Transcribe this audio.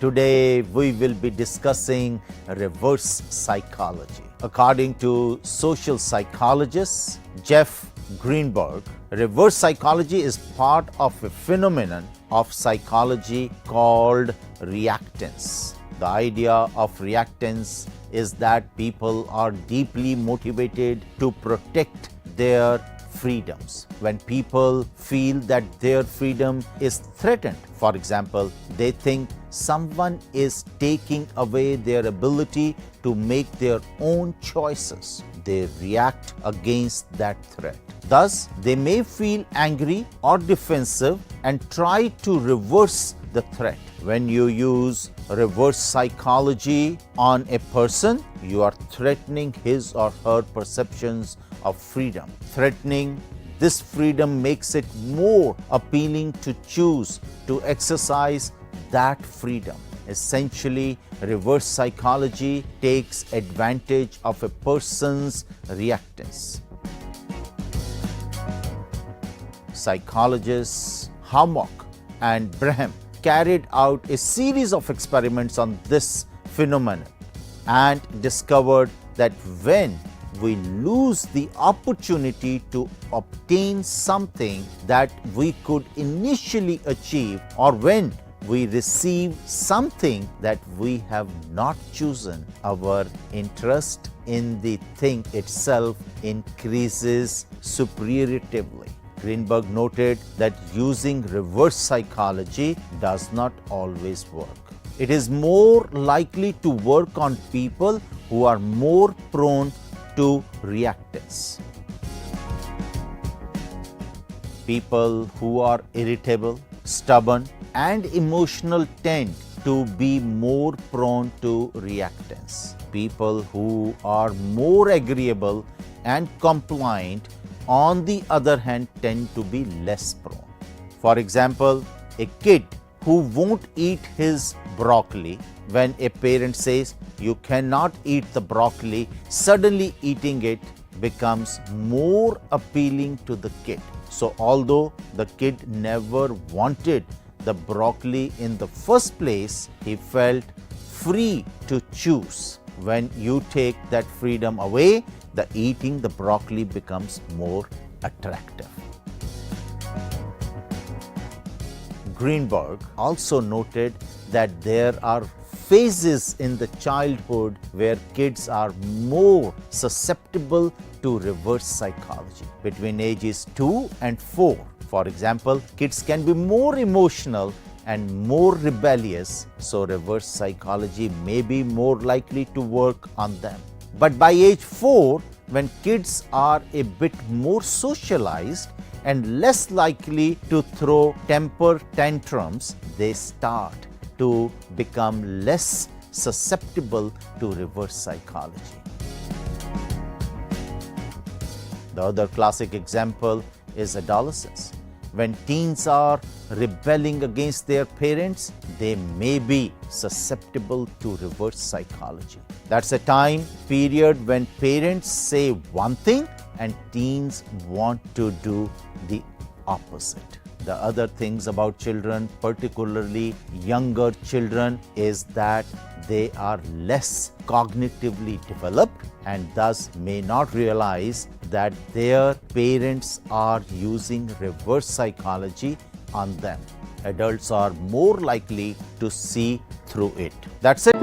Today we will be discussing reverse psychology. According to social psychologist Jeff Greenberg, reverse psychology is part of a phenomenon of psychology called reactance. The idea of reactance is that people are deeply motivated to protect their freedoms. When people feel that their freedom is threatened, for example, they think someone is taking away their ability to make their own choices, they react against that threat. Thus, they may feel angry or defensive and try to reverse the threat. When you use reverse psychology on a person, you are threatening his or her perceptions of freedom. Threatening this freedom makes it more appealing to choose to exercise that freedom. Essentially, reverse psychology takes advantage of a person's reactance. Psychologists Hammock and Brehm carried out a series of experiments on this phenomenon and discovered that when we lose the opportunity to obtain something that we could initially achieve, or when we receive something that we have not chosen, our interest in the thing itself increases superlatively. Greenberg noted that using reverse psychology does not always work. It is more likely to work on people who are more prone to reactance. People who are irritable, stubborn, and emotional tend to be more prone to reactance. People who are more agreeable and compliant, on the other hand, tend to be less prone. For example, a kid who won't eat his broccoli, when a parent says, "You cannot eat the broccoli," suddenly eating it becomes more appealing to the kid. So, although the kid never wanted the broccoli in the first place, he felt free to choose. When you take that freedom away, the eating the broccoli becomes more attractive. Greenberg also noted that there are phases in the childhood where kids are more susceptible to reverse psychology. Between ages 2 and 4, for example, kids can be more emotional and more rebellious, so reverse psychology may be more likely to work on them. But by age 4, when kids are a bit more socialized and less likely to throw temper tantrums, they start to become less susceptible to reverse psychology. The other classic example is adolescence. When teens are rebelling against their parents, they may be susceptible to reverse psychology. That's a time period when parents say one thing and teens want to do the opposite. The other things about children, particularly younger children, is that they are less cognitively developed and thus may not realize that their parents are using reverse psychology on them. Adults are more likely to see through it. That's it.